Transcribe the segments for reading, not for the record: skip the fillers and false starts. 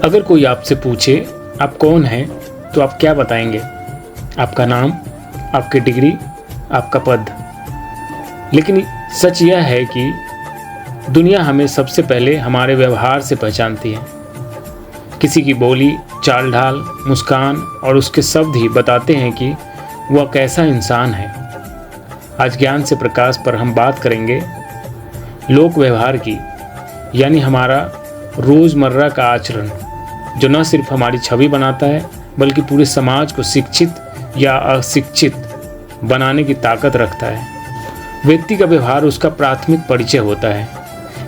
अगर कोई आपसे पूछे आप कौन हैं, तो आप क्या बताएंगे? आपका नाम, आपकी डिग्री, आपका पद। लेकिन सच यह है कि दुनिया हमें सबसे पहले हमारे व्यवहार से पहचानती है। किसी की बोली, चाल ढाल, मुस्कान और उसके शब्द ही बताते हैं कि वह कैसा इंसान है। आज ज्ञान से प्रकाश पर हम बात करेंगे लोक व्यवहार की, यानी हमारा रोज़मर्रा का आचरण, जो न सिर्फ हमारी छवि बनाता है बल्कि पूरे समाज को शिक्षित या अशिक्षित बनाने की ताकत रखता है। व्यक्ति का व्यवहार उसका प्राथमिक परिचय होता है।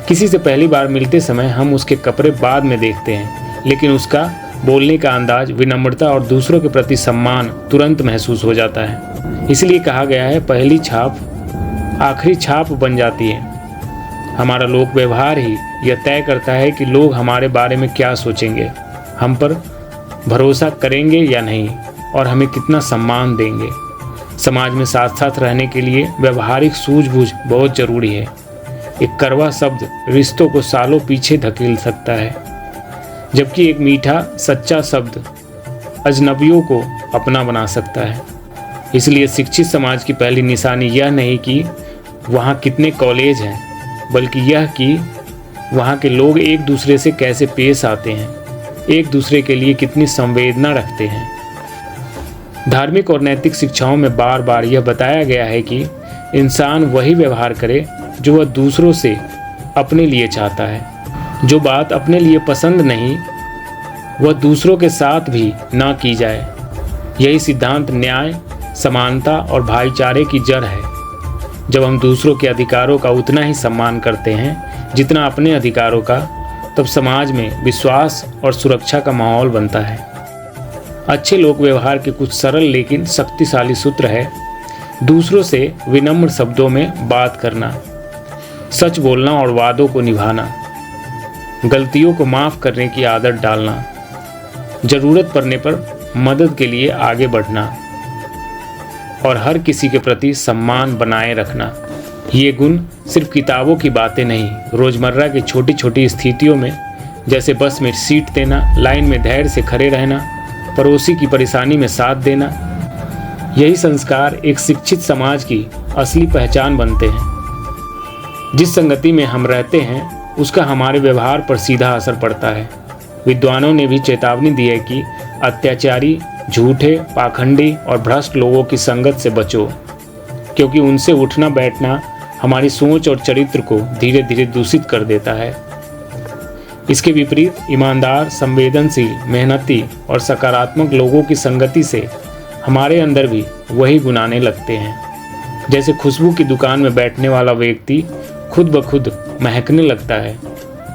किसी से पहली बार मिलते समय हम उसके कपड़े बाद में देखते हैं, लेकिन उसका बोलने का अंदाज, विनम्रता और दूसरों के प्रति सम्मान तुरंत महसूस हो जाता है। इसलिए कहा गया है, पहली छाप आखिरी छाप बन जाती है। हमारा लोक व्यवहार ही यह तय करता है कि लोग हमारे बारे में क्या सोचेंगे, हम पर भरोसा करेंगे या नहीं, और हमें कितना सम्मान देंगे। समाज में साथ साथ रहने के लिए व्यवहारिक सूझबूझ बहुत जरूरी है। एक कड़वा शब्द रिश्तों को सालों पीछे धकेल सकता है, जबकि एक मीठा सच्चा शब्द अजनबियों को अपना बना सकता है। इसलिए शिक्षित समाज की पहली निशानी यह नहीं कि वहाँ कितने कॉलेज हैं, बल्कि यह कि वहाँ के लोग एक दूसरे से कैसे पेश आते हैं, एक दूसरे के लिए कितनी संवेदना रखते हैं। धार्मिक और नैतिक शिक्षाओं में बार बार यह बताया गया है कि इंसान वही व्यवहार करे जो वह दूसरों से अपने लिए चाहता है। जो बात अपने लिए पसंद नहीं, वह दूसरों के साथ भी ना की जाए। यही सिद्धांत न्याय, समानता और भाईचारे की जड़ है। जब हम दूसरों के अधिकारों का उतना ही सम्मान करते हैं जितना अपने अधिकारों का, तब समाज में विश्वास और सुरक्षा का माहौल बनता है। अच्छे लोक व्यवहार के कुछ सरल लेकिन शक्तिशाली सूत्र है। दूसरों से विनम्र शब्दों में बात करना, सच बोलना और वादों को निभाना, गलतियों को माफ़ करने की आदत डालना, ज़रूरत पड़ने पर मदद के लिए आगे बढ़ना और हर किसी के प्रति सम्मान बनाए रखना। ये गुण सिर्फ किताबों की बातें नहीं, रोज़मर्रा की छोटी छोटी स्थितियों में, जैसे बस में सीट देना, लाइन में धैर्य से खड़े रहना, पड़ोसी की परेशानी में साथ देना, यही संस्कार एक शिक्षित समाज की असली पहचान बनते हैं। जिस संगति में हम रहते हैं उसका हमारे व्यवहार पर सीधा असर पड़ता है। विद्वानों ने भी चेतावनी दी है कि अत्याचारी, झूठे, पाखंडी और भ्रष्ट लोगों की संगत से बचो, क्योंकि उनसे उठना बैठना हमारी सोच और चरित्र को धीरे धीरे दूषित कर देता है। इसके विपरीत ईमानदार, संवेदनशील, मेहनती और सकारात्मक लोगों की संगति से हमारे अंदर भी वही गुण आने लगते हैं। जैसे खुशबू की दुकान में बैठने वाला व्यक्ति खुद ब खुद महकने लगता है,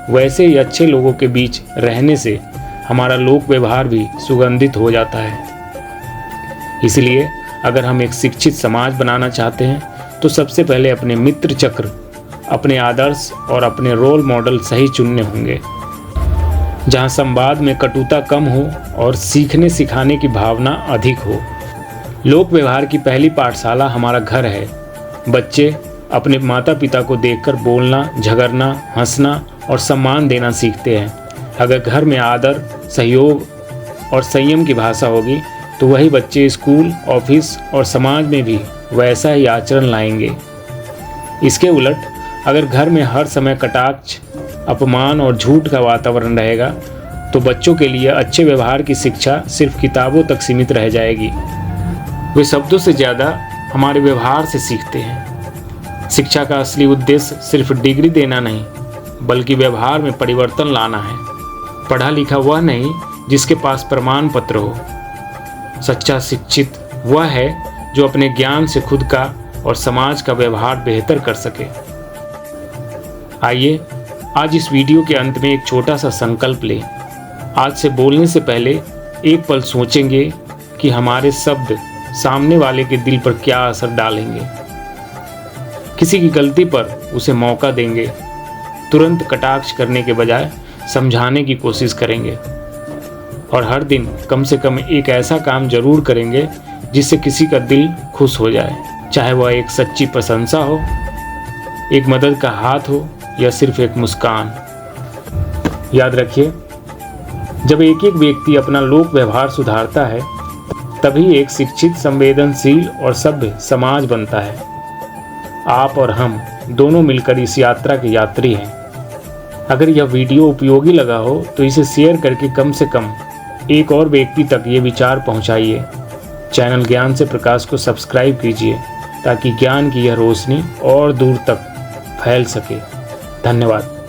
वैसे ही अच्छे लोगों के बीच रहने से हमारा लोक व्यवहार भी सुगंधित हो जाता है। इसलिए अगर हम एक शिक्षित समाज बनाना चाहते हैं तो सबसे पहले अपने मित्र चक्र, अपने आदर्श और अपने रोल मॉडल सही चुनने होंगे, जहां संवाद में कटुता कम हो और सीखने सिखाने की भावना अधिक हो। लोक व्यवहार की पहली पाठशाला हमारा घर है। बच्चे अपने माता पिता को देखकर बोलना, झगड़ना, हंसना और सम्मान देना सीखते हैं। अगर घर में आदर, सहयोग और संयम की भाषा होगी तो वही बच्चे स्कूल, ऑफिस और समाज में भी वैसा ही आचरण लाएंगे। इसके उलट अगर घर में हर समय कटाक्ष, अपमान और झूठ का वातावरण रहेगा तो बच्चों के लिए अच्छे व्यवहार की शिक्षा सिर्फ किताबों तक सीमित रह जाएगी। वे शब्दों से ज़्यादा हमारे व्यवहार से सीखते हैं। शिक्षा का असली उद्देश्य सिर्फ डिग्री देना नहीं, बल्कि व्यवहार में परिवर्तन लाना है। पढ़ा लिखा वह नहीं जिसके पास प्रमाण पत्र हो। सच्चा शिक्षित वह है जो अपने ज्ञान से खुद का और समाज का व्यवहार बेहतर कर सके। आइए आज इस वीडियो के अंत में एक छोटा सा संकल्प लें। आज से बोलने से पहले एक पल सोचेंगे कि हमारे शब्द सामने वाले के दिल पर क्या असर डालेंगे। किसी की गलती पर उसे मौका देंगे, तुरंत कटाक्ष करने के बजाय समझाने की कोशिश करेंगे और हर दिन कम से कम एक ऐसा काम जरूर करेंगे जिससे किसी का दिल खुश हो जाए, चाहे वह एक सच्ची प्रशंसा हो, एक मदद का हाथ हो या सिर्फ एक मुस्कान। याद रखिए, जब एक एक व्यक्ति अपना लोक व्यवहार सुधारता है, तभी एक शिक्षित, संवेदनशील और सभ्य समाज बनता है। आप और हम दोनों मिलकर इस यात्रा के यात्री हैं। अगर यह वीडियो उपयोगी लगा हो तो इसे शेयर करके कम से कम एक और व्यक्ति तक ये विचार पहुंचाइए। चैनल ज्ञान से प्रकाश को सब्सक्राइब कीजिए ताकि ज्ञान की यह रोशनी और दूर तक फैल सके। धन्यवाद।